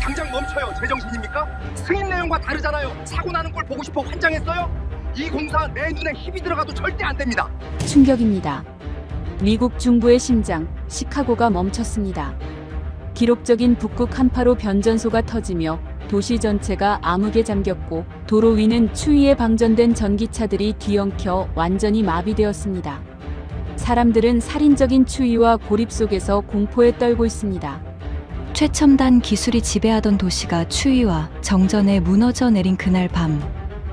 당장 멈춰요. 제정신입니까? 승인 내용과 다르잖아요. 사고 나는 걸 보고 싶어 환장했어요? 이 공사 내 눈에 힘이 들어가도 절대 안 됩니다. 충격입니다. 미국 중부의 심장, 시카고가 멈췄습니다. 기록적인 북극 한파로 변전소가 터지며 도시 전체가 암흑에 잠겼고 도로 위는 추위에 방전된 전기차들이 뒤엉켜 완전히 마비되었습니다. 사람들은 살인적인 추위와 고립 속에서 공포에 떨고 있습니다. 최첨단 기술이 지배하던 도시가 추위와 정전에 무너져 내린 그날 밤,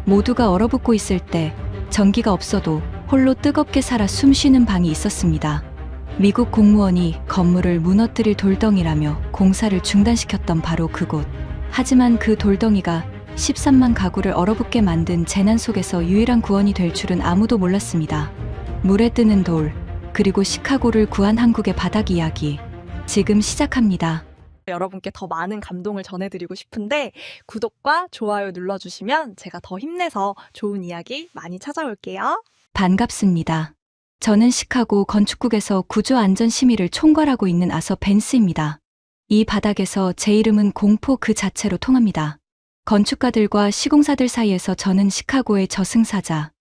모두가 얼어붙고 있을 때 전기가 없어도 홀로 뜨겁게 살아 숨쉬는 방이 있었습니다. 미국 공무원이 건물을 무너뜨릴 돌덩이라며 공사를 중단시켰던 바로 그곳. 하지만 그 돌덩이가 13만 가구를 얼어붙게 만든 재난 속에서 유일한 구원이 될 줄은 아무도 몰랐습니다. 물에 뜨는 돌, 그리고 시카고를 구한 한국의 바닥 이야기. 지금 시작합니다. 여러분께 더 많은 감동을 전해드리고 싶은데 구독과 좋아요 눌러주시면 제가 더 힘내서 좋은 이야기 많이 찾아올게요. 반갑습니다. 저는 시카고 건축국에서 구조안전심의를 총괄하고 있는 아서 벤스입니다. 이 바닥에서 제 이름은 공포 그 자체로 통합니다. 건축가들과 시공사들 사이에서 저는 시카고의 저승사자,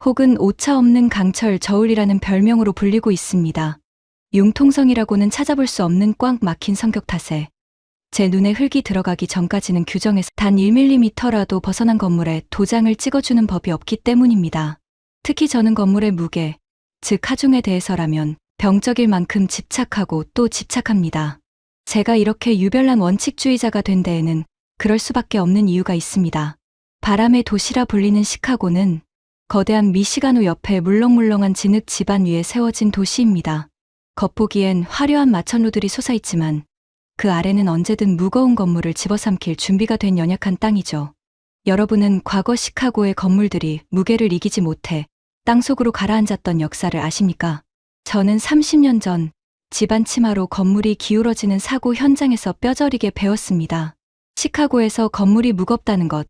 혹은 오차 없는 강철 저울이라는 별명으로 불리고 있습니다. 융통성이라고는 찾아볼 수 없는 꽉 막힌 성격 탓에 제 눈에 흙이 들어가기 전까지는 규정에서 단 1mm라도 벗어난 건물에 도장을 찍어주는 법이 없기 때문입니다. 특히 저는 건물의 무게, 즉 하중에 대해서라면 병적일 만큼 집착하고 또 집착합니다. 제가 이렇게 유별난 원칙주의자가 된 데에는 그럴 수밖에 없는 이유가 있습니다. 바람의 도시라 불리는 시카고는 거대한 미시간호 옆에 물렁물렁한 진흙 지반 위에 세워진 도시입니다. 겉보기엔 화려한 마천루들이 솟아있지만 그 아래는 언제든 무거운 건물을 집어삼킬 준비가 된 연약한 땅이죠. 여러분은 과거 시카고의 건물들이 무게를 이기지 못해 땅속으로 가라앉았던 역사를 아십니까? 저는 30년 전 집안 치마로 건물이 기울어지는 사고 현장에서 뼈저리게 배웠습니다. 시카고에서 건물이 무겁다는 것,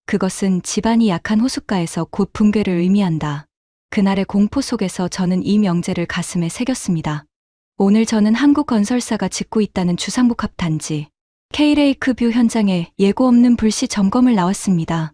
그것은 집안이 약한 호숫가에서 곧 붕괴를 의미한다. 그날의 공포 속에서 저는 이 명제를 가슴에 새겼습니다. 오늘 저는 한국건설사가 짓고 있다는 주상복합 단지 K-레이크뷰 현장에 예고 없는 불시 점검을 나왔습니다.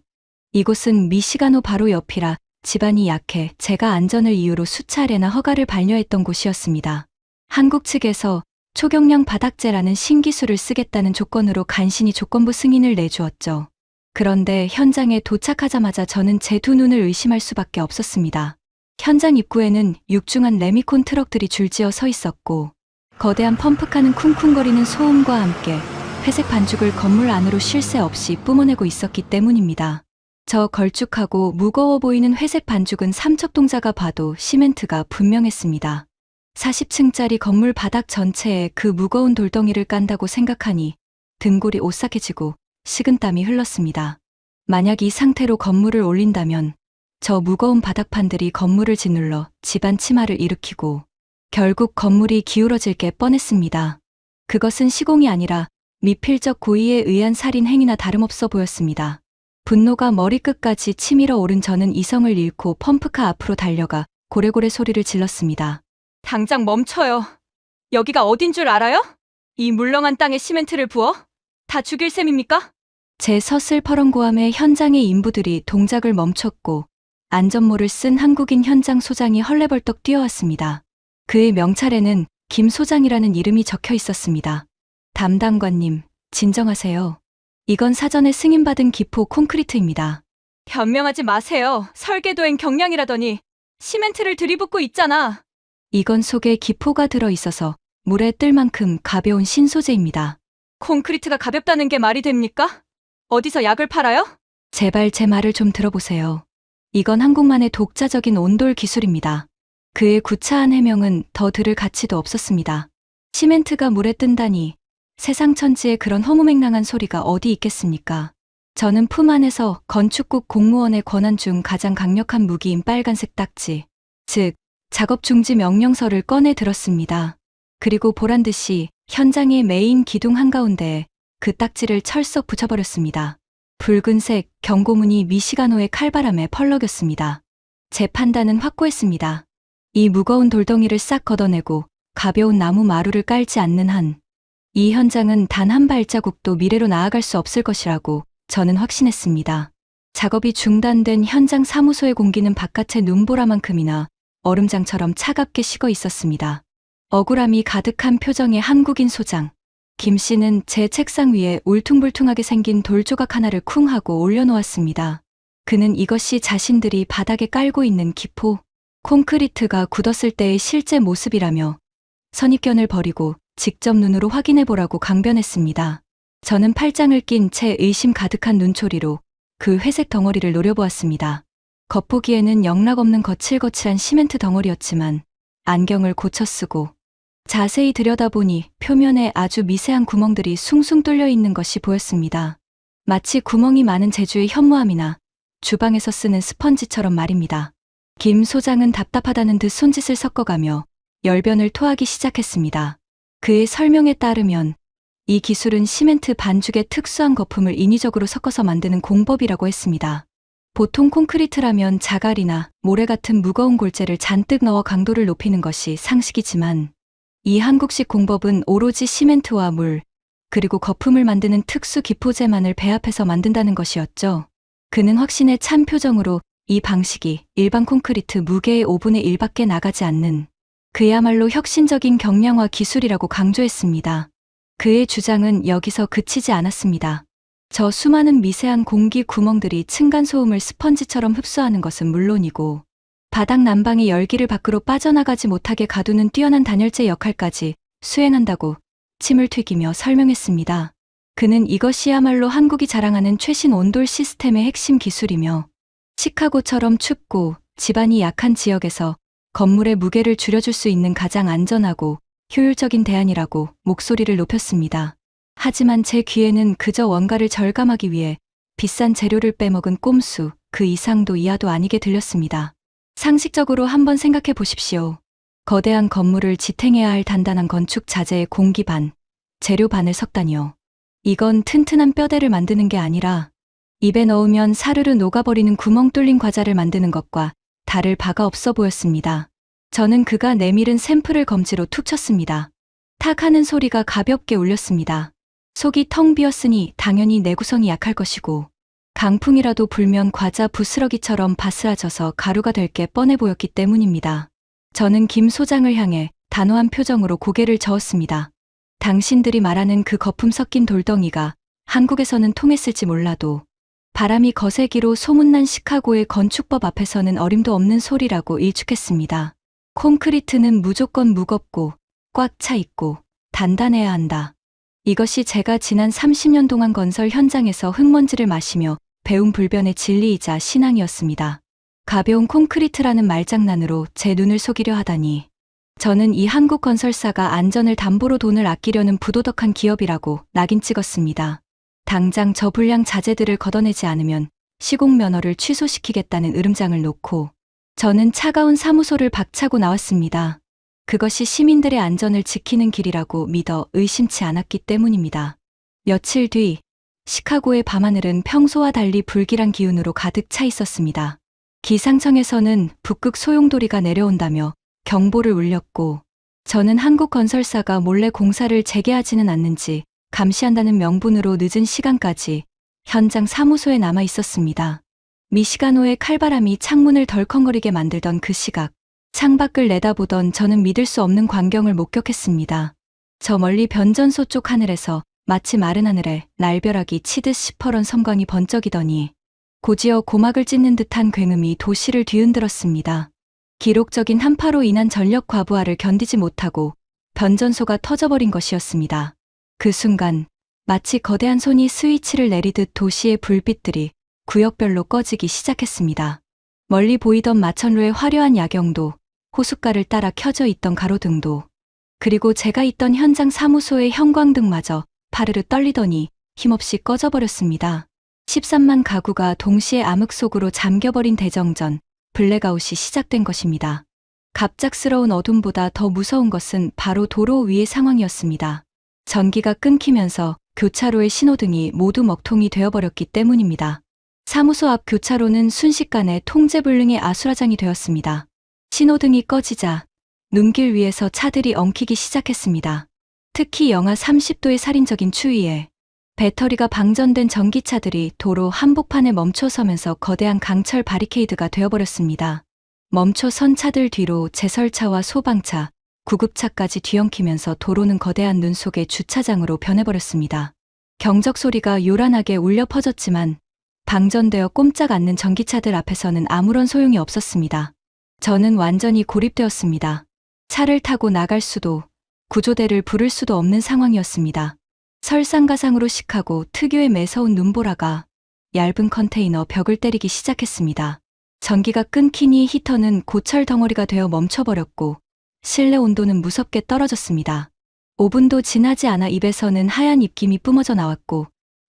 이곳은 미시간호 바로 옆이라 집안이 약해 제가 안전을 이유로 수차례나 허가를 반려했던 곳이었습니다. 한국 측에서 초경량 바닥재라는 신기술을 쓰겠다는 조건으로 간신히 조건부 승인을 내주었죠. 그런데 현장에 도착하자마자 저는 제 두 눈을 의심할 수밖에 없었습니다. 현장 입구에는 육중한 레미콘 트럭들이 줄지어 서 있었고 거대한 펌프카는 쿵쿵거리는 소음과 함께 회색 반죽을 건물 안으로 쉴 새 없이 뿜어내고 있었기 때문입니다. 저 걸쭉하고 무거워 보이는 회색 반죽은 삼척동자가 봐도 시멘트가 분명했습니다. 40층짜리 건물 바닥 전체에 그 무거운 돌덩이를 깐다고 생각하니 등골이 오싹해지고 식은땀이 흘렀습니다. 만약 이 상태로 건물을 올린다면 저 무거운 바닥판들이 건물을 짓눌러 집안 치마를 일으키고 결국 건물이 기울어질 게 뻔했습니다. 그것은 시공이 아니라 미필적 고의에 의한 살인 행위나 다름없어 보였습니다. 분노가 머리끝까지 치밀어 오른 저는 이성을 잃고 펌프카 앞으로 달려가 고래고래 소리를 질렀습니다. 당장 멈춰요. 여기가 어딘 줄 알아요? 이 물렁한 땅에 시멘트를 부어? 다 죽일 셈입니까? 제 서슬퍼런고함에 현장의 인부들이 동작을 멈췄고 안전모를 쓴 한국인 현장 소장이 헐레벌떡 뛰어왔습니다. 그의 명찰에는 김 소장이라는 이름이 적혀 있었습니다. 담당관님, 진정하세요. 이건 사전에 승인받은 기포 콘크리트입니다. 변명하지 마세요. 설계도엔 경량이라더니 시멘트를 들이붓고 있잖아. 이건 속에 기포가 들어있어서 물에 뜰 만큼 가벼운 신소재입니다. 콘크리트가 가볍다는 게 말이 됩니까? 어디서 약을 팔아요? 제발 제 말을 좀 들어보세요. 이건 한국만의 독자적인 온돌 기술입니다. 그의 구차한 해명은 더 들을 가치도 없었습니다. 시멘트가 물에 뜬다니 세상 천지에 그런 허무맹랑한 소리가 어디 있겠습니까? 저는 품 안에서 건축국 공무원의 권한 중 가장 강력한 무기인 빨간색 딱지, 즉 작업 중지 명령서를 꺼내 들었습니다. 그리고 보란듯이 현장의 메인 기둥 한가운데에 그 딱지를 철썩 붙여버렸습니다. 붉은색 경고문이 미시간호의 칼바람에 펄럭였습니다. 제 판단은 확고했습니다. 이 무거운 돌덩이를 싹 걷어내고 가벼운 나무 마루를 깔지 않는 한 이 현장은 단 한 발자국도 미래로 나아갈 수 없을 것이라고 저는 확신했습니다. 작업이 중단된 현장 사무소의 공기는 바깥의 눈보라만큼이나 얼음장처럼 차갑게 식어 있었습니다. 억울함이 가득한 표정의 한국인 소장. 김 씨는 제 책상 위에 울퉁불퉁하게 생긴 돌조각 하나를 쿵 하고 올려놓았습니다. 그는 이것이 자신들이 바닥에 깔고 있는 기포, 콘크리트가 굳었을 때의 실제 모습이라며 선입견을 버리고 직접 눈으로 확인해보라고 강변했습니다. 저는 팔짱을 낀 채 의심 가득한 눈초리로 그 회색 덩어리를 노려보았습니다. 겉보기에는 영락없는 거칠거칠한 시멘트 덩어리였지만 안경을 고쳐 쓰고 자세히 들여다보니 표면에 아주 미세한 구멍들이 숭숭 뚫려 있는 것이 보였습니다. 마치 구멍이 많은 제주의 현무암이나 주방에서 쓰는 스펀지처럼 말입니다. 김 소장은 답답하다는 듯 손짓을 섞어가며 열변을 토하기 시작했습니다. 그의 설명에 따르면 이 기술은 시멘트 반죽에 특수한 거품을 인위적으로 섞어서 만드는 공법이라고 했습니다. 보통 콘크리트라면 자갈이나 모래 같은 무거운 골재를 잔뜩 넣어 강도를 높이는 것이 상식이지만 이 한국식 공법은 오로지 시멘트와 물, 그리고 거품을 만드는 특수 기포제만을 배합해서 만든다는 것이었죠. 그는 확신에 찬 표정으로 이 방식이 일반 콘크리트 무게의 5분의 1밖에 나가지 않는 그야말로 혁신적인 경량화 기술이라고 강조했습니다. 그의 주장은 여기서 그치지 않았습니다. 저 수많은 미세한 공기 구멍들이 층간소음을 스펀지처럼 흡수하는 것은 물론이고 바닥 난방의 열기를 밖으로 빠져나가지 못하게 가두는 뛰어난 단열재 역할까지 수행한다고 침을 튀기며 설명했습니다. 그는 이것이야말로 한국이 자랑하는 최신 온돌 시스템의 핵심 기술이며 시카고처럼 춥고 지반이 약한 지역에서 건물의 무게를 줄여줄 수 있는 가장 안전하고 효율적인 대안이라고 목소리를 높였습니다. 하지만 제 귀에는 그저 원가를 절감하기 위해 비싼 재료를 빼먹은 꼼수, 그 이상도 이하도 아니게 들렸습니다. 상식적으로 한번 생각해 보십시오. 거대한 건물을 지탱해야 할 단단한 건축 자재의 공기 반, 재료 반을 섞다니요. 이건 튼튼한 뼈대를 만드는 게 아니라 입에 넣으면 사르르 녹아버리는 구멍 뚫린 과자를 만드는 것과 다를 바가 없어 보였습니다. 저는 그가 내밀은 샘플을 검지로 툭 쳤습니다. 탁 하는 소리가 가볍게 울렸습니다. 속이 텅 비었으니 당연히 내구성이 약할 것이고 강풍이라도 불면 과자 부스러기처럼 바스라져서 가루가 될 게 뻔해 보였기 때문입니다. 저는 김 소장을 향해 단호한 표정으로 고개를 저었습니다. 당신들이 말하는 그 거품 섞인 돌덩이가 한국에서는 통했을지 몰라도 바람이 거세기로 소문난 시카고의 건축법 앞에서는 어림도 없는 소리라고 일축했습니다. 콘크리트는 무조건 무겁고 꽉 차 있고 단단해야 한다. 이것이 제가 지난 30년 동안 건설 현장에서 흙먼지를 마시며 배운 불변의 진리이자 신앙이었습니다. 가벼운 콘크리트라는 말장난으로 제 눈을 속이려 하다니. 저는 이 한국 건설사가 안전을 담보로 돈을 아끼려는 부도덕한 기업이라고 낙인 찍었습니다. 당장 저불량 자재들을 걷어내지 않으면 시공 면허를 취소시키겠다는 으름장을 놓고 저는 차가운 사무소를 박차고 나왔습니다. 그것이 시민들의 안전을 지키는 길이라고 믿어 의심치 않았기 때문입니다. 며칠 뒤 시카고의 밤하늘은 평소와 달리 불길한 기운으로 가득 차 있었습니다. 기상청에서는 북극 소용돌이가 내려온다며 경보를 울렸고 저는 한국 건설사가 몰래 공사를 재개하지는 않는지 감시한다는 명분으로 늦은 시간까지 현장 사무소에 남아 있었습니다. 미시간호의 칼바람이 창문을 덜컹거리게 만들던 그 시각, 창밖을 내다보던 저는 믿을 수 없는 광경을 목격했습니다. 저 멀리 변전소 쪽 하늘에서 마치 마른 하늘에 날벼락이 치듯 시퍼런 섬광이 번쩍이더니 고지어 고막을 찢는 듯한 굉음이 도시를 뒤흔들었습니다. 기록적인 한파로 인한 전력 과부하를 견디지 못하고 변전소가 터져버린 것이었습니다. 그 순간 마치 거대한 손이 스위치를 내리듯 도시의 불빛들이 구역별로 꺼지기 시작했습니다. 멀리 보이던 마천루의 화려한 야경도, 호숫가를 따라 켜져 있던 가로등도, 그리고 제가 있던 현장 사무소의 형광등마저 파르르 떨리더니 힘없이 꺼져버렸습니다. 13만 가구가 동시에 암흑 속으로 잠겨버린 대정전, 블랙아웃이 시작된 것입니다. 갑작스러운 어둠보다 더 무서운 것은 바로 도로 위의 상황이었습니다. 전기가 끊기면서 교차로의 신호등이 모두 먹통이 되어버렸기 때문입니다. 사무소 앞 교차로는 순식간에 통제불능의 아수라장이 되었습니다. 신호등이 꺼지자 눈길 위에서 차들이 엉키기 시작했습니다. 특히 영하 30도의 살인적인 추위에 배터리가 방전된 전기차들이 도로 한복판에 멈춰서면서 거대한 강철 바리케이드가 되어버렸습니다. 멈춰선 차들 뒤로 제설차와 소방차, 구급차까지 뒤엉키면서 도로는 거대한 눈 속의 주차장으로 변해버렸습니다. 경적 소리가 요란하게 울려 퍼졌지만 방전되어 꼼짝 않는 전기차들 앞에서는 아무런 소용이 없었습니다. 저는 완전히 고립되었습니다. 차를 타고 나갈 수도, 구조대를 부를 수도 없는 상황이었습니다. 설상가상으로 시카고 특유의 매서운 눈보라가 얇은 컨테이너 벽을 때리기 시작했습니다. 전기가 끊기니 히터는 고철 덩어리가 되어 멈춰버렸고 실내 온도는 무섭게 떨어졌습니다. 5분도 지나지 않아 입에서는 하얀 입김이 뿜어져 나왔고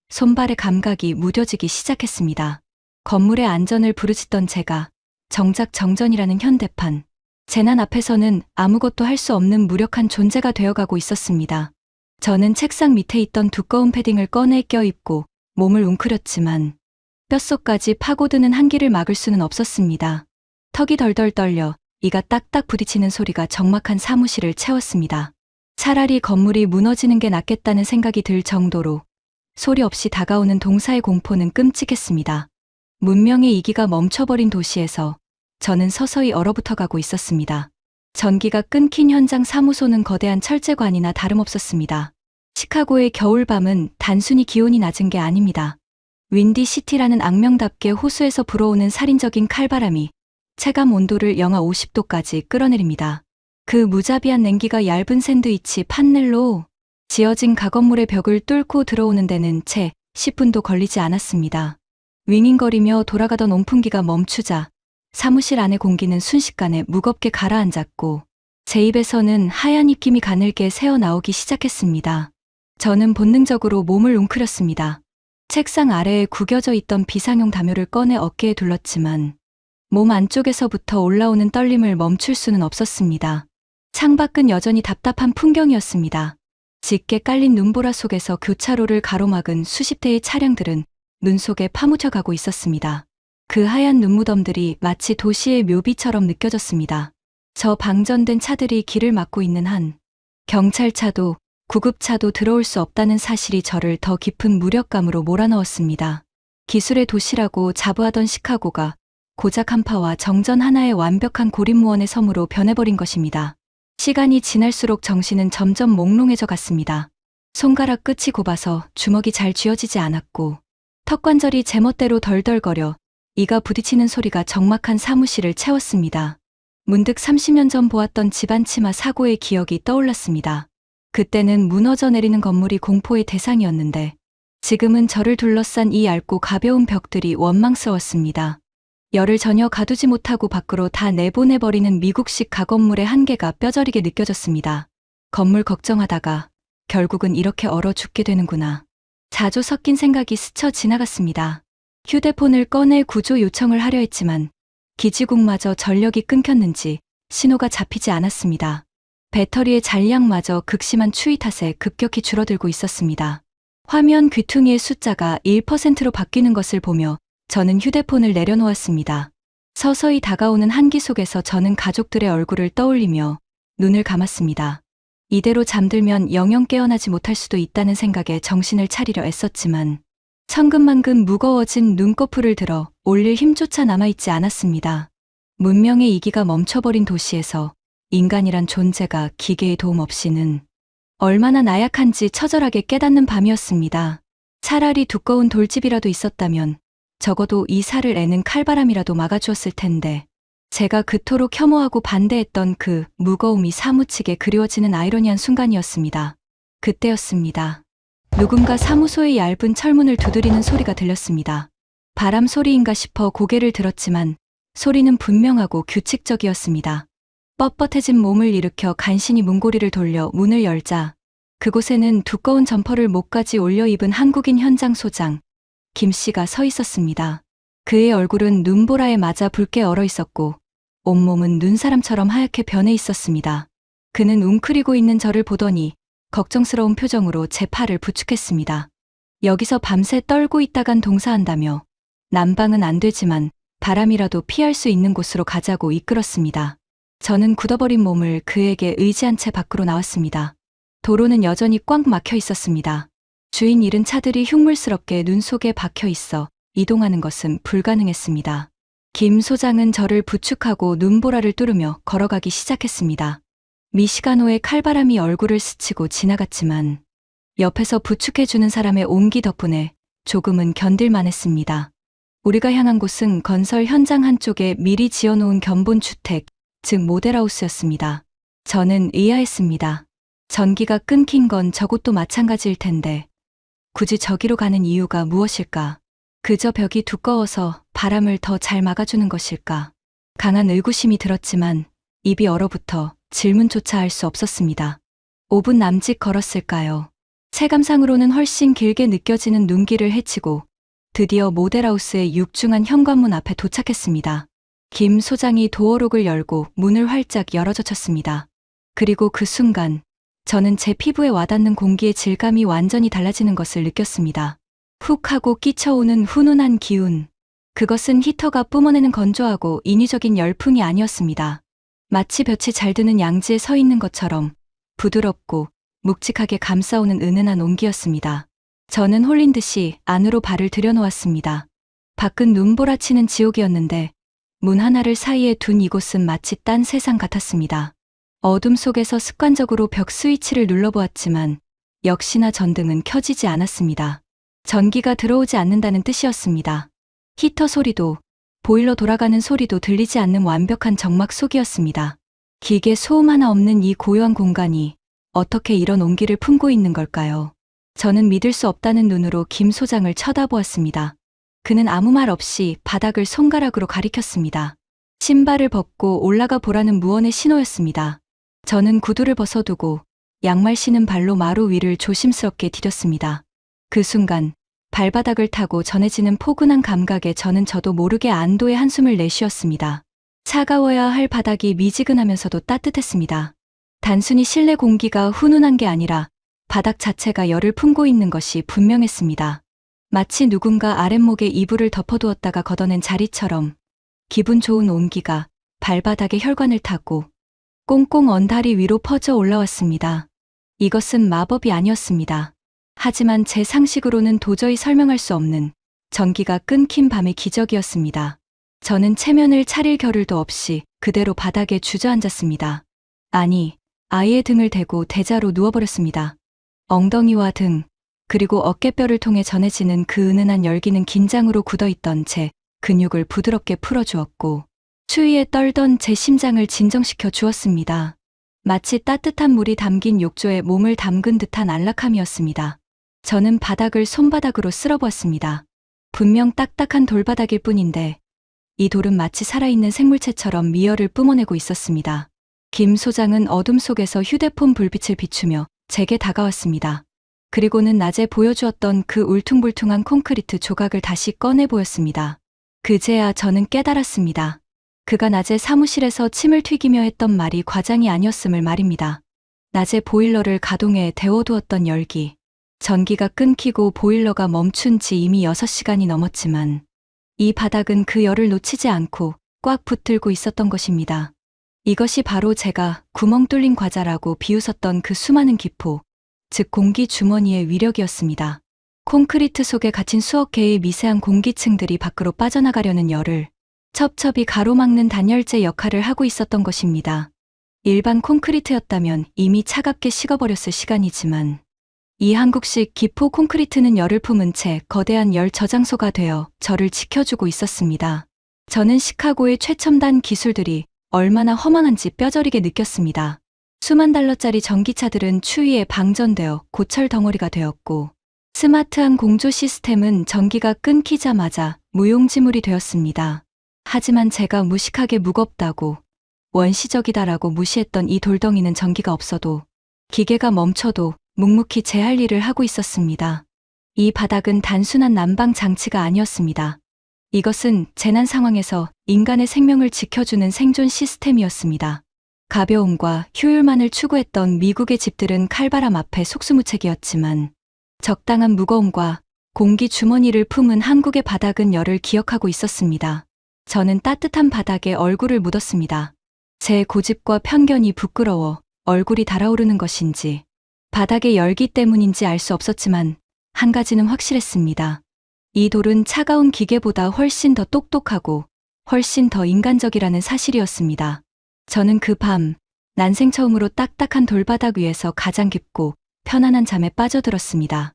손발의 감각이 무뎌지기 시작했습니다. 건물의 안전을 부르짖던 제가 정작 정전이라는 현대판, 재난 앞에서는 아무것도 할 수 없는 무력한 존재가 되어가고 있었습니다. 저는 책상 밑에 있던 두꺼운 패딩을 꺼내 껴입고 몸을 웅크렸지만 뼛속까지 파고드는 한기를 막을 수는 없었습니다. 턱이 덜덜 떨려 이가 딱딱 부딪히는 소리가 적막한 사무실을 채웠습니다. 차라리 건물이 무너지는 게 낫겠다는 생각이 들 정도로 소리 없이 다가오는 동사의 공포는 끔찍했습니다. 문명의 이기가 멈춰버린 도시에서 저는 서서히 얼어붙어가고 있었습니다. 전기가 끊긴 현장 사무소는 거대한 철제관이나 다름없었습니다. 시카고의 겨울밤은 단순히 기온이 낮은 게 아닙니다. 윈디시티라는 악명답게 호수에서 불어오는 살인적인 칼바람이 체감 온도를 영하 50도까지 끌어내립니다. 그 무자비한 냉기가 얇은 샌드위치 판넬로 지어진 가건물의 벽을 뚫고 들어오는 데는 채 10분도 걸리지 않았습니다. 윙윙거리며 돌아가던 온풍기가 멈추자 사무실 안의 공기는 순식간에 무겁게 가라앉았고 제 입에서는 하얀 입김이 가늘게 새어나오기 시작했습니다. 저는 본능적으로 몸을 웅크렸습니다. 책상 아래에 구겨져 있던 비상용 담요를 꺼내 어깨에 둘렀지만 몸 안쪽에서부터 올라오는 떨림을 멈출 수는 없었습니다. 창밖은 여전히 답답한 풍경이었습니다. 짙게 깔린 눈보라 속에서 교차로를 가로막은 수십 대의 차량들은 눈 속에 파묻혀가고 있었습니다. 그 하얀 눈무덤들이 마치 도시의 묘비처럼 느껴졌습니다. 저 방전된 차들이 길을 막고 있는 한 경찰차도 구급차도 들어올 수 없다는 사실이 저를 더 깊은 무력감으로 몰아넣었습니다. 기술의 도시라고 자부하던 시카고가 고작 한파와 정전 하나의 완벽한 고립무원의 섬으로 변해버린 것입니다. 시간이 지날수록 정신은 점점 몽롱해져 갔습니다. 손가락 끝이 곱아서 주먹이 잘 쥐어지지 않았고 턱관절이 제멋대로 덜덜거려 이가 부딪히는 소리가 적막한 사무실을 채웠습니다. 문득 30년 전 보았던 집안 치마 사고의 기억이 떠올랐습니다. 그때는 무너져 내리는 건물이 공포의 대상이었는데 지금은 저를 둘러싼 이 얇고 가벼운 벽들이 원망스러웠습니다. 열을 전혀 가두지 못하고 밖으로 다 내보내버리는 미국식 가건물의 한계가 뼈저리게 느껴졌습니다. 건물 걱정하다가 결국은 이렇게 얼어 죽게 되는구나. 자주 섞인 생각이 스쳐 지나갔습니다. 휴대폰을 꺼내 구조 요청을 하려 했지만 기지국마저 전력이 끊겼는지 신호가 잡히지 않았습니다. 배터리의 잔량마저 극심한 추위 탓에 급격히 줄어들고 있었습니다. 화면 귀퉁이의 숫자가 1%로 바뀌는 것을 보며 저는 휴대폰을 내려놓았습니다. 서서히 다가오는 한기 속에서 저는 가족들의 얼굴을 떠올리며 눈을 감았습니다. 이대로 잠들면 영영 깨어나지 못할 수도 있다는 생각에 정신을 차리려 애썼지만 천근만근 무거워진 눈꺼풀을 들어 올릴 힘조차 남아있지 않았습니다. 문명의 이기가 멈춰버린 도시에서 인간이란 존재가 기계의 도움 없이는 얼마나 나약한지 처절하게 깨닫는 밤이었습니다. 차라리 두꺼운 돌집이라도 있었다면 적어도 이 살을 애는 칼바람이라도 막아주었을 텐데 제가 그토록 혐오하고 반대했던 그 무거움이 사무치게 그리워지는 아이러니한 순간이었습니다. 그때였습니다. 누군가 사무소의 얇은 철문을 두드리는 소리가 들렸습니다. 바람 소리인가 싶어 고개를 들었지만 소리는 분명하고 규칙적이었습니다. 뻣뻣해진 몸을 일으켜 간신히 문고리를 돌려 문을 열자 그곳에는 두꺼운 점퍼를 목까지 올려 입은 한국인 현장 소장 김 씨가 서 있었습니다. 그의 얼굴은 눈보라에 맞아 붉게 얼어 있었고 온몸은 눈사람처럼 하얗게 변해 있었습니다. 그는 웅크리고 있는 저를 보더니 걱정스러운 표정으로 제 팔을 부축했습니다. 여기서 밤새 떨고 있다간 동사한다며 난방은 안 되지만 바람이라도 피할 수 있는 곳으로 가자고 이끌었습니다. 저는 굳어버린 몸을 그에게 의지한 채 밖으로 나왔습니다. 도로는 여전히 꽉 막혀 있었습니다. 주인 잃은 차들이 흉물스럽게 눈 속에 박혀 있어 이동하는 것은 불가능했습니다. 김 소장은 저를 부축하고 눈보라를 뚫으며 걸어가기 시작했습니다. 미시가노의 칼바람이 얼굴을 스치고 지나갔지만 옆에서 부축해주는 사람의 온기 덕분에 조금은 견딜만 했습니다. 우리가 향한 곳은 건설 현장 한쪽에 미리 지어놓은 견본주택, 즉 모델하우스였습니다. 저는 의아했습니다. 전기가 끊긴 건 저곳도 마찬가지일 텐데 굳이 저기로 가는 이유가 무엇일까? 그저 벽이 두꺼워서 바람을 더 잘 막아주는 것일까? 강한 의구심이 들었지만 입이 얼어붙어 질문조차 할 수 없었습니다. 5분 남짓 걸었을까요? 체감상으로는 훨씬 길게 느껴지는 눈길을 헤치고 드디어 모델하우스의 육중한 현관문 앞에 도착했습니다. 김 소장이 도어록을 열고 문을 활짝 열어젖혔습니다. 그리고 그 순간 저는 제 피부에 와닿는 공기의 질감이 완전히 달라지는 것을 느꼈습니다. 훅 하고 끼쳐오는 훈훈한 기운. 그것은 히터가 뿜어내는 건조하고 인위적인 열풍이 아니었습니다. 마치 볕이 잘 드는 양지에 서 있는 것처럼 부드럽고 묵직하게 감싸오는 은은한 온기였습니다. 저는 홀린 듯이 안으로 발을 들여놓았습니다. 밖은 눈보라치는 지옥이었는데 문 하나를 사이에 둔 이곳은 마치 딴 세상 같았습니다. 어둠 속에서 습관적으로 벽 스위치를 눌러보았지만 역시나 전등은 켜지지 않았습니다. 전기가 들어오지 않는다는 뜻이었습니다. 히터 소리도 보일러 돌아가는 소리도 들리지 않는 완벽한 정막 속이었습니다. 기계 소음 하나 없는 이 고요한 공간이 어떻게 이런 온기를 품고 있는 걸까요? 저는 믿을 수 없다는 눈으로 김 소장을 쳐다보았습니다. 그는 아무 말 없이 바닥을 손가락으로 가리켰습니다. 신발을 벗고 올라가 보라는 무언의 신호였습니다. 저는 구두를 벗어두고 양말 신은 발로 마루 위를 조심스럽게 디뎠습니다. 그 순간 발바닥을 타고 전해지는 포근한 감각에 저도 모르게 안도의 한숨을 내쉬었습니다. 차가워야 할 바닥이 미지근하면서도 따뜻했습니다. 단순히 실내 공기가 훈훈한 게 아니라 바닥 자체가 열을 품고 있는 것이 분명했습니다. 마치 누군가 아랫목에 이불을 덮어두었다가 걷어낸 자리처럼 기분 좋은 온기가 발바닥의 혈관을 타고 꽁꽁 언다리 위로 퍼져 올라왔습니다. 이것은 마법이 아니었습니다. 하지만 제 상식으로는 도저히 설명할 수 없는 전기가 끊긴 밤의 기적이었습니다. 저는 체면을 차릴 겨를도 없이 그대로 바닥에 주저앉았습니다. 아니, 아이의 등을 대고 대자로 누워버렸습니다. 엉덩이와 등, 그리고 어깨뼈를 통해 전해지는 그 은은한 열기는 긴장으로 굳어있던 제 근육을 부드럽게 풀어주었고 추위에 떨던 제 심장을 진정시켜 주었습니다. 마치 따뜻한 물이 담긴 욕조에 몸을 담근 듯한 안락함이었습니다. 저는 바닥을 손바닥으로 쓸어보았습니다. 분명 딱딱한 돌바닥일 뿐인데 이 돌은 마치 살아있는 생물체처럼 미열을 뿜어내고 있었습니다. 김 소장은 어둠 속에서 휴대폰 불빛을 비추며 제게 다가왔습니다. 그리고는 낮에 보여주었던 그 울퉁불퉁한 콘크리트 조각을 다시 꺼내 보였습니다. 그제야 저는 깨달았습니다. 그가 낮에 사무실에서 침을 튀기며 했던 말이 과장이 아니었음을 말입니다. 낮에 보일러를 가동해 데워두었던 열기. 전기가 끊기고 보일러가 멈춘 지 이미 6시간이 넘었지만 이 바닥은 그 열을 놓치지 않고 꽉 붙들고 있었던 것입니다. 이것이 바로 제가 구멍 뚫린 과자라고 비웃었던 그 수많은 기포, 즉 공기 주머니의 위력이었습니다. 콘크리트 속에 갇힌 수억 개의 미세한 공기층들이 밖으로 빠져나가려는 열을 첩첩이 가로막는 단열재 역할을 하고 있었던 것입니다. 일반 콘크리트였다면 이미 차갑게 식어버렸을 시간이지만 이 한국식 기포 콘크리트는 열을 품은 채 거대한 열 저장소가 되어 저를 지켜주고 있었습니다. 저는 시카고의 최첨단 기술들이 얼마나 허망한지 뼈저리게 느꼈습니다. 수만 달러짜리 전기차들은 추위에 방전되어 고철 덩어리가 되었고 스마트한 공조 시스템은 전기가 끊기자마자 무용지물이 되었습니다. 하지만 제가 무식하게 무겁다고 원시적이다라고 무시했던 이 돌덩이는 전기가 없어도 기계가 멈춰도 묵묵히 제 할 일을 하고 있었습니다. 이 바닥은 단순한 난방 장치가 아니었습니다. 이것은 재난 상황에서 인간의 생명을 지켜주는 생존 시스템이었습니다. 가벼움과 효율만을 추구했던 미국의 집들은 칼바람 앞에 속수무책이었지만 적당한 무거움과 공기 주머니를 품은 한국의 바닥은 열을 기억하고 있었습니다. 저는 따뜻한 바닥에 얼굴을 묻었습니다. 제 고집과 편견이 부끄러워 얼굴이 달아오르는 것인지 바닥의 열기 때문인지 알 수 없었지만 한 가지는 확실했습니다. 이 돌은 차가운 기계보다 훨씬 더 똑똑하고 훨씬 더 인간적이라는 사실이었습니다. 저는 그 밤 난생 처음으로 딱딱한 돌바닥 위에서 가장 깊고 편안한 잠에 빠져들었습니다.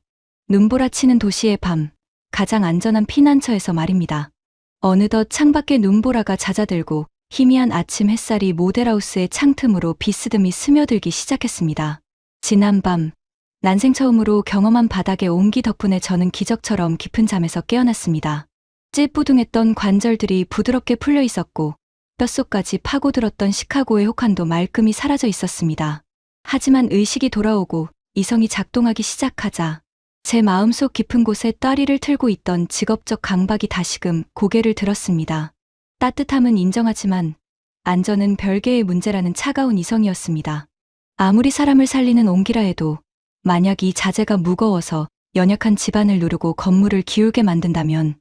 눈보라치는 도시의 밤, 가장 안전한 피난처에서 말입니다. 어느덧 창밖에 눈보라가 잦아들고 희미한 아침 햇살이 모델하우스의 창틈으로 비스듬히 스며들기 시작했습니다. 지난 밤, 난생 처음으로 경험한 바닥의 온기 덕분에 저는 기적처럼 깊은 잠에서 깨어났습니다. 찌뿌둥했던 관절들이 부드럽게 풀려 있었고 뼛속까지 파고들었던 시카고의 혹한도 말끔히 사라져 있었습니다. 하지만 의식이 돌아오고 이성이 작동하기 시작하자 제 마음속 깊은 곳에 따리를 틀고 있던 직업적 강박이 다시금 고개를 들었습니다. 따뜻함은 인정하지만 안전은 별개의 문제라는 차가운 이성이었습니다. 아무리 사람을 살리는 온기라 해도 만약 이 자재가 무거워서 연약한 집안을 누르고 건물을 기울게 만든다면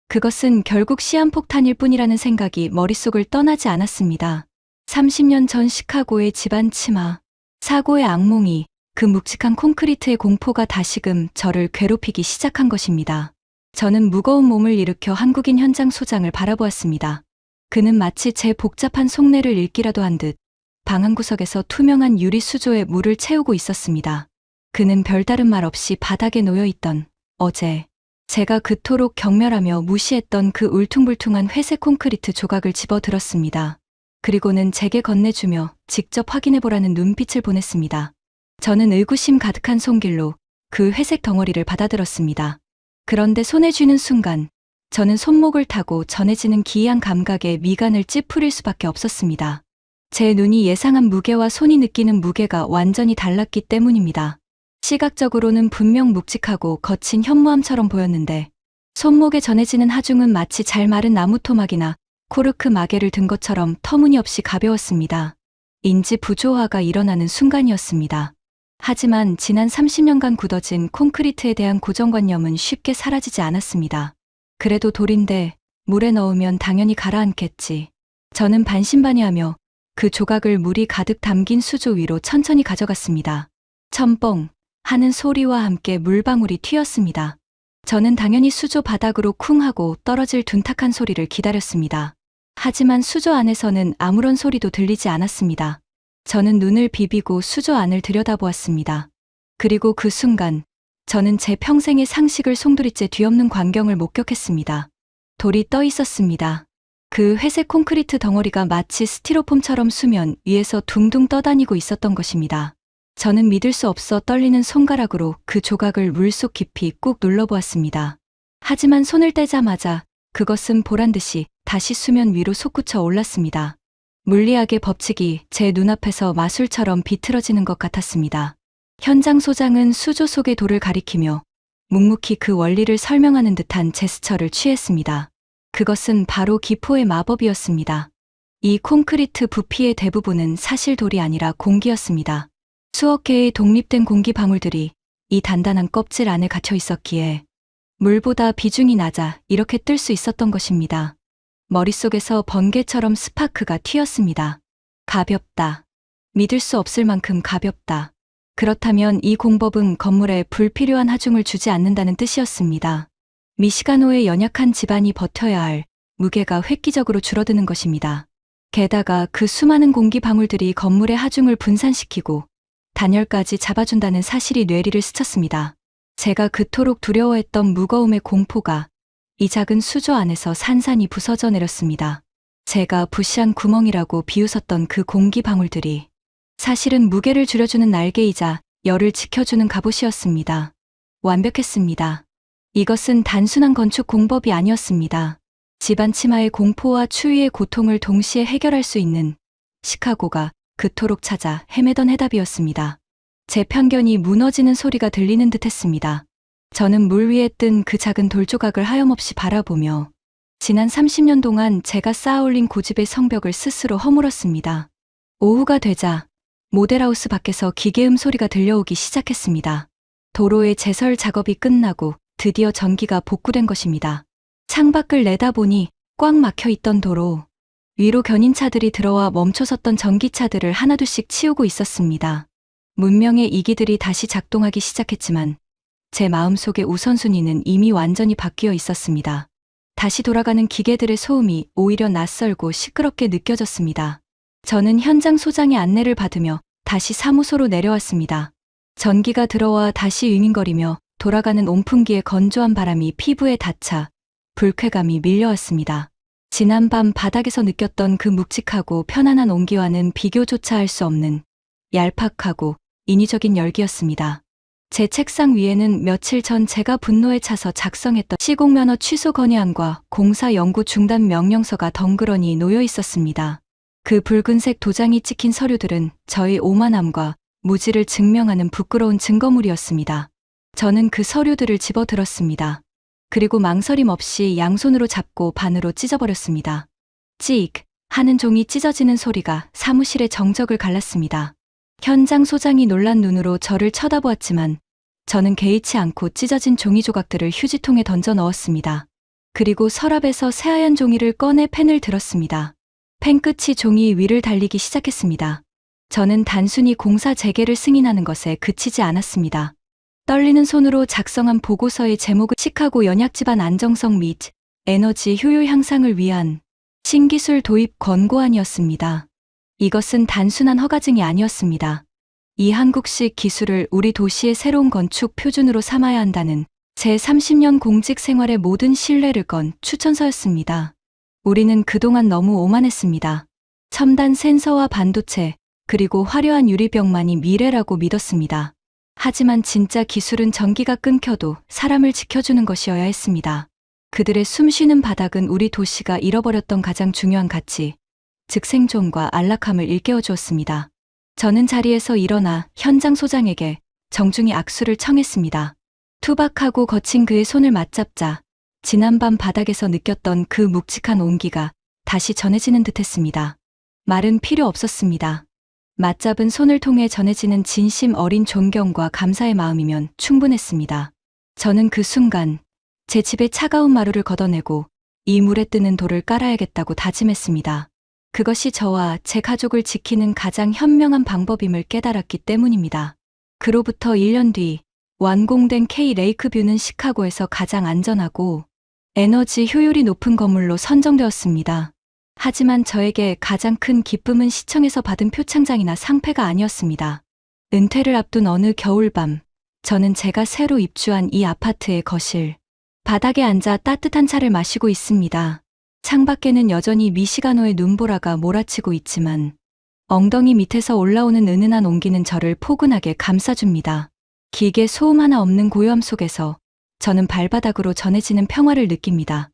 그것은 결국 시한폭탄일 뿐이라는 생각이 머릿속을 떠나지 않았습니다. 30년 전 시카고의 집안 침하, 사고의 악몽이 그 묵직한 콘크리트의 공포가 다시금 저를 괴롭히기 시작한 것입니다. 저는 무거운 몸을 일으켜 한국인 현장 소장을 바라보았습니다. 그는 마치 제 복잡한 속내를 읽기라도 한 듯 방 한 구석에서 투명한 유리 수조에 물을 채우고 있었습니다. 그는 별다른 말 없이 바닥에 놓여있던 어제 제가 그토록 경멸하며 무시했던 그 울퉁불퉁한 회색 콘크리트 조각을 집어들었습니다. 그리고는 제게 건네주며 직접 확인해보라는 눈빛을 보냈습니다. 저는 의구심 가득한 손길로 그 회색 덩어리를 받아들었습니다. 그런데 손에 쥐는 순간 저는 손목을 타고 전해지는 기이한 감각에 미간을 찌푸릴 수밖에 없었습니다. 제 눈이 예상한 무게와 손이 느끼는 무게가 완전히 달랐기 때문입니다. 시각적으로는 분명 묵직하고 거친 현무암처럼 보였는데 손목에 전해지는 하중은 마치 잘 마른 나무 토막이나 코르크 마개를 든 것처럼 터무니없이 가벼웠습니다. 인지 부조화가 일어나는 순간이었습니다. 하지만 지난 30년간 굳어진 콘크리트에 대한 고정관념은 쉽게 사라지지 않았습니다. 그래도 돌인데 물에 넣으면 당연히 가라앉겠지. 저는 반신반의하며 그 조각을 물이 가득 담긴 수조 위로 천천히 가져갔습니다. 첨뻥 하는 소리와 함께 물방울이 튀었습니다. 저는 당연히 수조 바닥으로 쿵 하고 떨어질 둔탁한 소리를 기다렸습니다. 하지만 수조 안에서는 아무런 소리도 들리지 않았습니다. 저는 눈을 비비고 수조 안을 들여다보았습니다. 그리고 그 순간 저는 제 평생의 상식을 송두리째 뒤엎는 광경을 목격했습니다. 돌이 떠 있었습니다. 그 회색 콘크리트 덩어리가 마치 스티로폼처럼 수면 위에서 둥둥 떠다니고 있었던 것입니다. 저는 믿을 수 없어 떨리는 손가락으로 그 조각을 물속 깊이 꾹 눌러보았습니다. 하지만 손을 떼자마자 그것은 보란듯이 다시 수면 위로 솟구쳐 올랐습니다. 물리학의 법칙이 제 눈앞에서 마술처럼 비틀어지는 것 같았습니다. 현장 소장은 수조 속의 돌을 가리키며 묵묵히 그 원리를 설명하는 듯한 제스처를 취했습니다. 그것은 바로 기포의 마법이었습니다. 이 콘크리트 부피의 대부분은 사실 돌이 아니라 공기였습니다. 수억 개의 독립된 공기 방울들이 이 단단한 껍질 안에 갇혀 있었기에 물보다 비중이 낮아 이렇게 뜰 수 있었던 것입니다. 머릿속에서 번개처럼 스파크가 튀었습니다. 가볍다. 믿을 수 없을 만큼 가볍다. 그렇다면 이 공법은 건물에 불필요한 하중을 주지 않는다는 뜻이었습니다. 미시가노의 연약한 집안이 버텨야 할 무게가 획기적으로 줄어드는 것입니다. 게다가 그 수많은 공기 방울들이 건물의 하중을 분산시키고 단열까지 잡아준다는 사실이 뇌리를 스쳤습니다. 제가 그토록 두려워했던 무거움의 공포가 이 작은 수조 안에서 산산이 부서져 내렸습니다. 제가 부시한 구멍이라고 비웃었던 그 공기 방울들이 사실은 무게를 줄여주는 날개이자 열을 지켜주는 갑옷이었습니다. 완벽했습니다. 이것은 단순한 건축 공법이 아니었습니다. 집안 침하의 공포와 추위의 고통을 동시에 해결할 수 있는 시카고가 그토록 찾아 헤매던 해답이었습니다. 제 편견이 무너지는 소리가 들리는 듯 했습니다. 저는 물 위에 뜬 그 작은 돌조각을 하염없이 바라보며 지난 30년 동안 제가 쌓아올린 고집의 성벽을 스스로 허물었습니다. 오후가 되자 모델하우스 밖에서 기계음 소리가 들려오기 시작했습니다. 도로의 제설 작업이 끝나고 드디어 전기가 복구된 것입니다. 창밖을 내다보니 꽉 막혀 있던 도로 위로 견인차들이 들어와 멈춰섰던 전기차들을 하나둘씩 치우고 있었습니다. 문명의 이기들이 다시 작동하기 시작했지만 제 마음속의 우선순위는 이미 완전히 바뀌어 있었습니다. 다시 돌아가는 기계들의 소음이 오히려 낯설고 시끄럽게 느껴졌습니다. 저는 현장 소장의 안내를 받으며 다시 사무소로 내려왔습니다. 전기가 들어와 다시 윙윙거리며 돌아가는 온풍기의 건조한 바람이 피부에 닿자 불쾌감이 밀려왔습니다. 지난밤 바닥에서 느꼈던 그 묵직하고 편안한 온기와는 비교조차 할 수 없는 얄팍하고 인위적인 열기였습니다. 제 책상 위에는 며칠 전 제가 분노에 차서 작성했던 시공면허 취소 건의안과 공사 연구 중단 명령서가 덩그러니 놓여 있었습니다. 그 붉은색 도장이 찍힌 서류들은 저의 오만함과 무지를 증명하는 부끄러운 증거물이었습니다. 저는 그 서류들을 집어들었습니다. 그리고 망설임 없이 양손으로 잡고 반으로 찢어버렸습니다. 찍 하는 종이 찢어지는 소리가 사무실의 정적을 갈랐습니다. 현장 소장이 놀란 눈으로 저를 쳐다보았지만 저는 개의치 않고 찢어진 종이 조각들을 휴지통에 던져 넣었습니다. 그리고 서랍에서 새하얀 종이를 꺼내 펜을 들었습니다. 펜 끝이 종이 위를 달리기 시작했습니다. 저는 단순히 공사 재개를 승인하는 것에 그치지 않았습니다. 떨리는 손으로 작성한 보고서의 제목은 시카고 연약지반 안정성 및 에너지 효율 향상을 위한 신기술 도입 권고안이었습니다. 이것은 단순한 허가증이 아니었습니다. 이 한국식 기술을 우리 도시의 새로운 건축 표준으로 삼아야 한다는 제 30년 공직 생활의 모든 신뢰를 건 추천서였습니다. 우리는 그동안 너무 오만했습니다. 첨단 센서와 반도체, 그리고 화려한 유리병만이 미래라고 믿었습니다. 하지만 진짜 기술은 전기가 끊겨도 사람을 지켜주는 것이어야 했습니다. 그들의 숨쉬는 바닥은 우리 도시가 잃어버렸던 가장 중요한 가치, 즉 생존과 안락함을 일깨워 주었습니다. 저는 자리에서 일어나 현장 소장에게 정중히 악수를 청했습니다. 투박하고 거친 그의 손을 맞잡자 지난밤 바닥에서 느꼈던 그 묵직한 온기가 다시 전해지는 듯했습니다. 말은 필요 없었습니다. 맞잡은 손을 통해 전해지는 진심 어린 존경과 감사의 마음이면 충분했습니다. 저는 그 순간 제 집의 차가운 마루를 걷어내고 이 물에 뜨는 돌을 깔아야겠다고 다짐했습니다. 그것이 저와 제 가족을 지키는 가장 현명한 방법임을 깨달았기 때문입니다. 그로부터 1년 뒤 완공된 K 레이크뷰는 시카고에서 가장 안전하고 에너지 효율이 높은 건물로 선정되었습니다. 하지만 저에게 가장 큰 기쁨은 시청에서 받은 표창장이나 상패가 아니었습니다. 은퇴를 앞둔 어느 겨울밤, 저는 제가 새로 입주한 이 아파트의 거실, 바닥에 앉아 따뜻한 차를 마시고 있습니다. 창밖에는 여전히 미시가노의 눈보라가 몰아치고 있지만 엉덩이 밑에서 올라오는 은은한 온기는 저를 포근하게 감싸줍니다. 기계 소음 하나 없는 고요함 속에서 저는 발바닥으로 전해지는 평화를 느낍니다.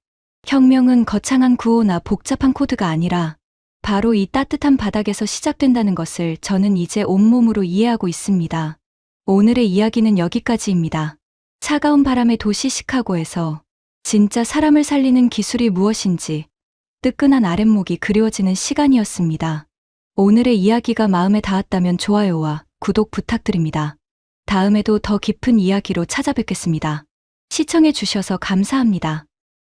혁명은 거창한 구호나 복잡한 코드가 아니라 바로 이 따뜻한 바닥에서 시작된다는 것을 저는 이제 온몸으로 이해하고 있습니다. 오늘의 이야기는 여기까지입니다. 차가운 바람의 도시 시카고에서 진짜 사람을 살리는 기술이 무엇인지 뜨끈한 아랫목이 그리워지는 시간이었습니다. 오늘의 이야기가 마음에 닿았다면 좋아요와 구독 부탁드립니다. 다음에도 더 깊은 이야기로 찾아뵙겠습니다. 시청해 주셔서 감사합니다.